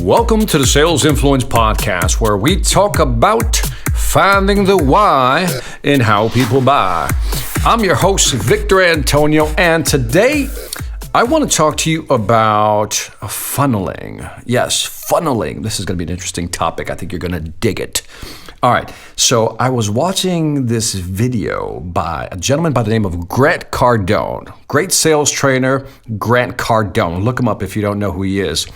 Welcome to the Sales Influence Podcast, where we talk about finding the why in how people buy. I'm your host, Victor Antonio, and today I want to talk to you about funneling. Yes, funneling. This is going to be an interesting topic. I think you're going to dig it. All right, so I was watching this video by a gentleman by the name of Grant Cardone. Great sales trainer, Grant Cardone. Look him up if you don't know who he is.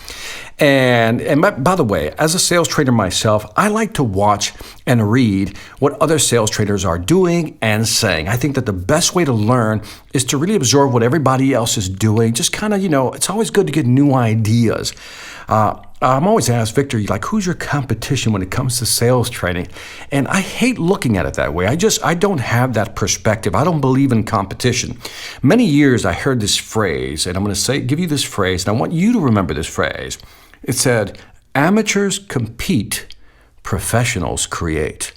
And by the way, as a sales trainer myself, I like to watch and read what other sales trainers are doing and saying. I think that the best way to learn is to really absorb what everybody else is doing. Just kind of, it's always good to get new ideas. I'm always asked, Victor, who's your competition when it comes to sales training? And I hate looking at it that way. I don't have that perspective. I don't believe in competition. Many years I heard this phrase, and I'm going to give you this phrase, and I want you to remember this phrase. It said, amateurs compete, professionals create.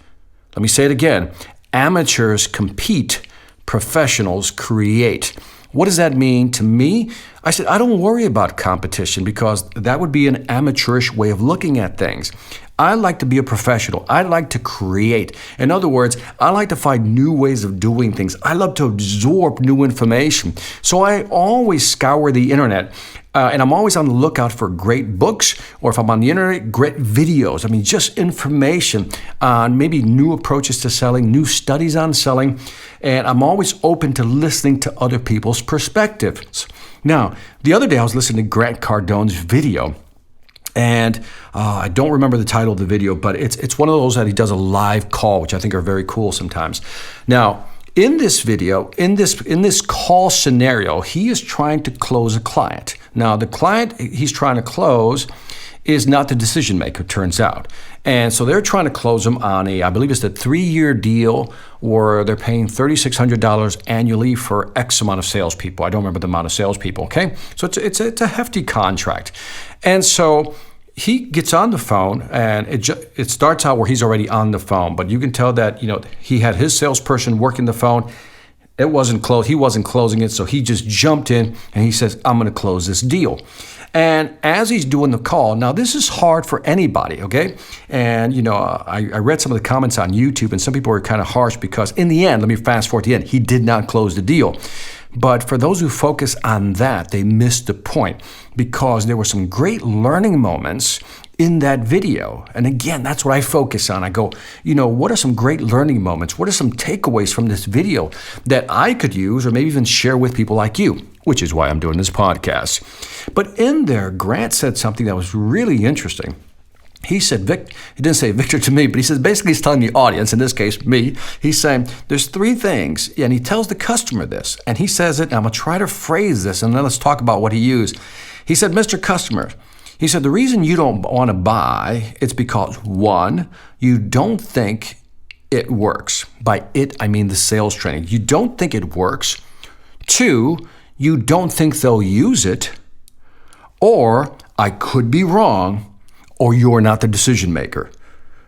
Let me say it again. Amateurs compete, professionals create. What does that mean to me? I said, I don't worry about competition because that would be an amateurish way of looking at things. I like to be a professional. I like to create. In other words, I like to find new ways of doing things. I love to absorb new information. So I always scour the internet. And I'm always on the lookout for great books, or if I'm on the internet, great videos. Just information on maybe new approaches to selling, new studies on selling. And I'm always open to listening to other people's perspectives. Now, the other day I was listening to Grant Cardone's video. And I don't remember the title of the video, but it's one of those that he does a live call, which I think are very cool sometimes. Now, in this video, in this call scenario, he is trying to close a client. Now, the client he's trying to close is not the decision maker, turns out. And so they're trying to close him on I believe it's a 3-year deal where they're paying $3,600 annually for X amount of salespeople. I don't remember the amount of salespeople, okay? So it's a hefty contract. And so he gets on the phone, and it starts out where he's already on the phone, but you can tell that, he had his salesperson working the phone. It wasn't closed. He wasn't closing it, so he just jumped in and he says, I'm going to close this deal. And as he's doing the call, now this is hard for anybody, okay? And, I read some of the comments on YouTube, and some people were kind of harsh because in the end, let me fast forward to the end, he did not close the deal. But for those who focus on that, they missed the point because there were some great learning moments in that video. And again, that's what I focus on. I go, what are some great learning moments? What are some takeaways from this video that I could use or maybe even share with people like you, which is why I'm doing this podcast. But in there, Grant said something that was really interesting. He said, he didn't say Victor to me, but he says, basically he's telling the audience, in this case, me, he's saying, there's 3 things, and he tells the customer this, and he says it, and I'm going to try to phrase this, and then let's talk about what he used. He said, Mr. Customer, he said, the reason you don't want to buy, it's because 1, you don't think it works. By it, I mean the sales training. You don't think it works. 2, you don't think they'll use it. Or, I could be wrong, or you're not the decision maker.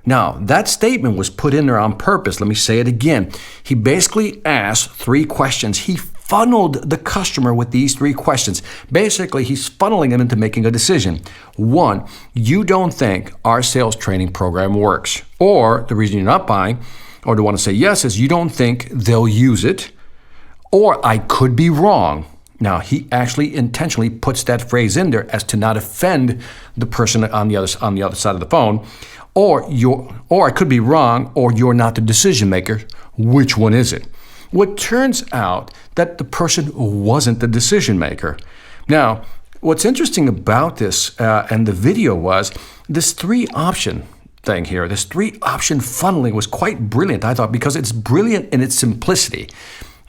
Now, that statement was put in there on purpose. Let me say it again. He basically asked 3 questions. He funneled the customer with these 3 questions. Basically, he's funneling them into making a decision. 1, you don't think our sales training program works. Or the reason you're not buying, or to want to say yes, is you don't think they'll use it. Or I could be wrong. Now, he actually intentionally puts that phrase in there as to not offend the person on the other side of the phone. Or I could be wrong, or you're not the decision maker. Which one is it? Well, it turns out that the person wasn't the decision maker. Now, what's interesting about this and the video was this 3-option thing here. This 3-option funneling was quite brilliant, I thought, because it's brilliant in its simplicity.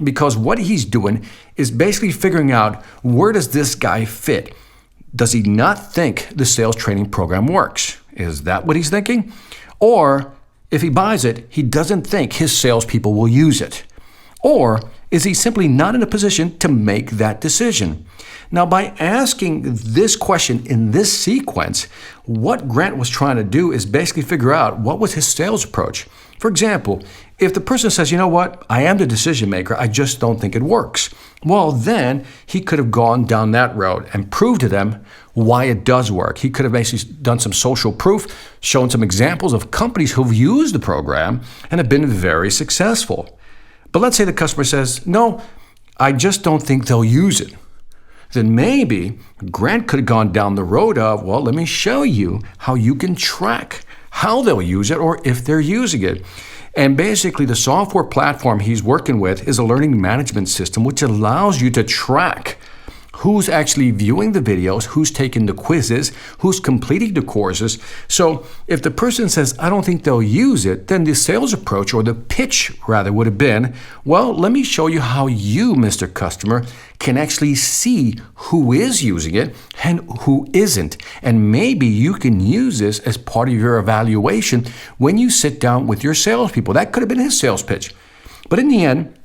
Because what he's doing is basically figuring out, where does this guy fit? Does he not think the sales training program works? Is that what he's thinking? Or if he buys it, he doesn't think his salespeople will use it. Or is he simply not in a position to make that decision? Now, by asking this question in this sequence, what Grant was trying to do is basically figure out what was his sales approach. For example, if the person says, you know what, I am the decision maker, I just don't think it works. Well, then he could have gone down that road and proved to them why it does work. He could have basically done some social proof, shown some examples of companies who've used the program and have been very successful. But let's say the customer says, no, I just don't think they'll use it. Then maybe Grant could have gone down the road of, well, let me show you how you can track how they'll use it or if they're using it. And basically the software platform he's working with is a learning management system which allows you to track who's actually viewing the videos, who's taking the quizzes, who's completing the courses. So if the person says, I don't think they'll use it, then the sales approach or the pitch rather would have been, well, let me show you how you, Mr. Customer, can actually see who is using it and who isn't. And maybe you can use this as part of your evaluation when you sit down with your salespeople. That could have been his sales pitch. But in the end,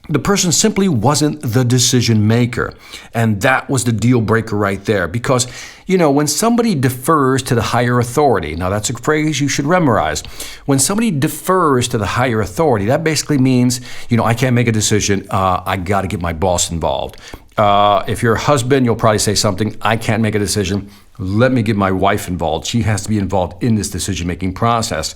the person simply wasn't the decision maker. And that was the deal breaker right there. Because, when somebody defers to the higher authority, now that's a phrase you should memorize. When somebody defers to the higher authority, that basically means, I can't make a decision. I got to get my boss involved. If you're a husband, you'll probably say something, I can't make a decision. Let me get my wife involved. She has to be involved in this decision-making process.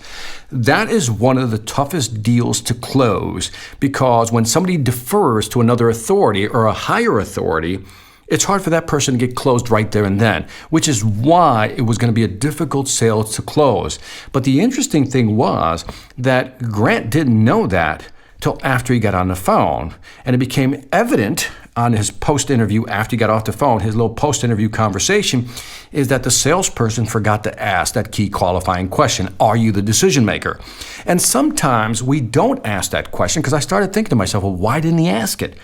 That is one of the toughest deals to close because when somebody defers to another authority or a higher authority, it's hard for that person to get closed right there and then, which is why it was going to be a difficult sale to close. But the interesting thing was that Grant didn't know that till after he got on the phone, and it became evident on his post-interview after he got off the phone, his little post-interview conversation, is that the salesperson forgot to ask that key qualifying question, are you the decision maker? And sometimes we don't ask that question because I started thinking to myself, well, why didn't he ask it?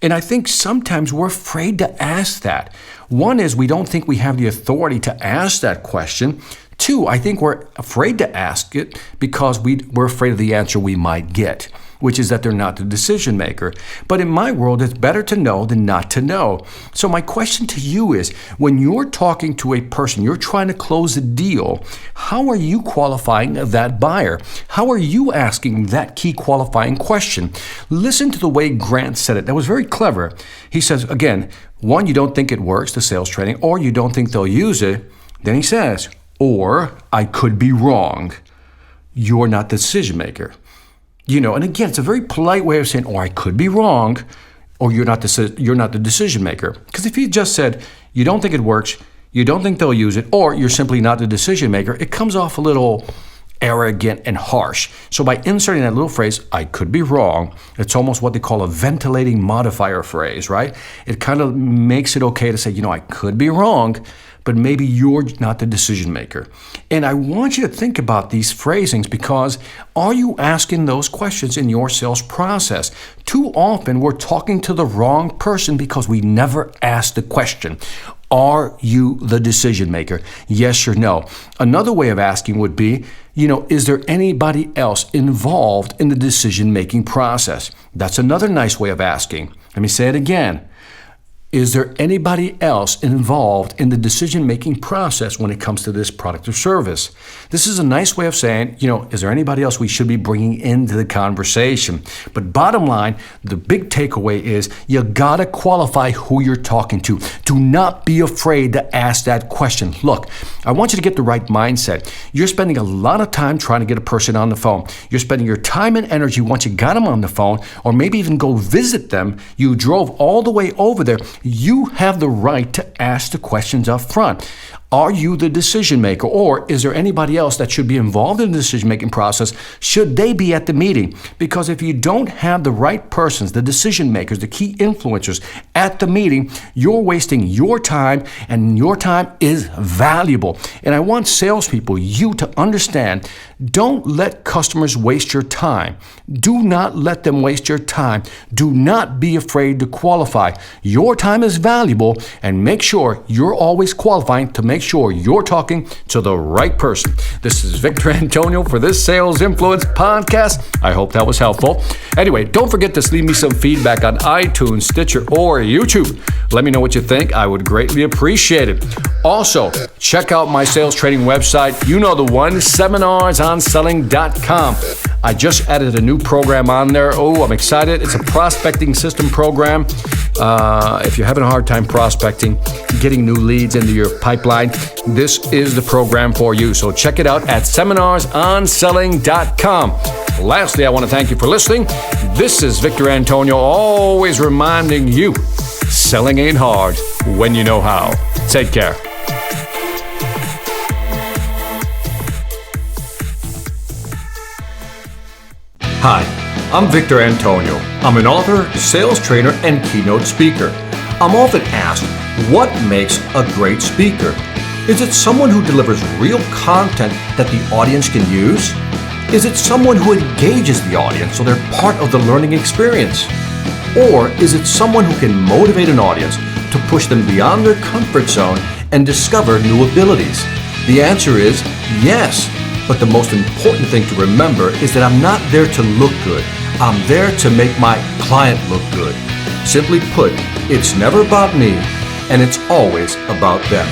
And I think sometimes we're afraid to ask that. One is we don't think we have the authority to ask that question. Two, I think we're afraid to ask it because we're afraid of the answer we might get, which is that they're not the decision maker. But in my world, it's better to know than not to know. So my question to you is, when you're talking to a person, you're trying to close a deal, how are you qualifying that buyer? How are you asking that key qualifying question? Listen to the way Grant said it. That was very clever. He says, again, one, you don't think it works, the sales training, or you don't think they'll use it. Then he says, or I could be wrong. You're not the decision maker. And again, it's a very polite way of saying, I could be wrong, or you're not the decision maker. Because if he just said, you don't think it works, you don't think they'll use it, or you're simply not the decision maker, it comes off a little arrogant and harsh. So by inserting that little phrase, I could be wrong, it's almost what they call a ventilating modifier phrase, right? It kind of makes it okay to say, I could be wrong, but maybe you're not the decision maker. And I want you to think about these phrasings because are you asking those questions in your sales process? Too often we're talking to the wrong person because we never ask the question. Are you the decision maker? Yes or no? Another way of asking would be, is there anybody else involved in the decision-making process? That's another nice way of asking. Let me say it again. Is there anybody else involved in the decision-making process when it comes to this product or service? This is a nice way of saying, is there anybody else we should be bringing into the conversation? But bottom line, the big takeaway is you gotta qualify who you're talking to. Do not be afraid to ask that question. Look, I want you to get the right mindset. You're spending a lot of time trying to get a person on the phone. You're spending your time and energy once you got them on the phone, or maybe even go visit them. You drove all the way over there. You have the right to ask the questions up front. Are you the decision maker, or is there anybody else that should be involved in the decision-making process? Should they be at the meeting? Because if you don't have the right persons, the decision makers, the key influencers at the meeting, you're wasting your time, and your time is valuable. And I want salespeople, you to understand, don't let customers waste your time. Do not let them waste your time. Do not be afraid to qualify. Your time is valuable, and make sure you're always qualifying to make make sure you're talking to the right person. This is Victor Antonio for this Sales Influence podcast. I hope that was helpful. Anyway, don't forget to leave me some feedback on iTunes, Stitcher, or YouTube. Let me know what you think. I would greatly appreciate it. Also, check out my sales training website. You know the one, seminarsonselling.com. I just added a new program on there. Oh, I'm excited. It's a prospecting system program. If you're having a hard time prospecting, getting new leads into your pipeline, this is the program for you. So check it out at seminarsonselling.com. Lastly, I want to thank you for listening. This is Victor Antonio, always reminding you, selling ain't hard when you know how. Take care. Hi, I'm Victor Antonio. I'm an author, sales trainer, and keynote speaker. I'm often asked, what makes a great speaker? Is it someone who delivers real content that the audience can use? Is it someone who engages the audience so they're part of the learning experience? Or is it someone who can motivate an audience to push them beyond their comfort zone and discover new abilities? The answer is yes. But the most important thing to remember is that I'm not there to look good. I'm there to make my client look good. Simply put, it's never about me, and it's always about them.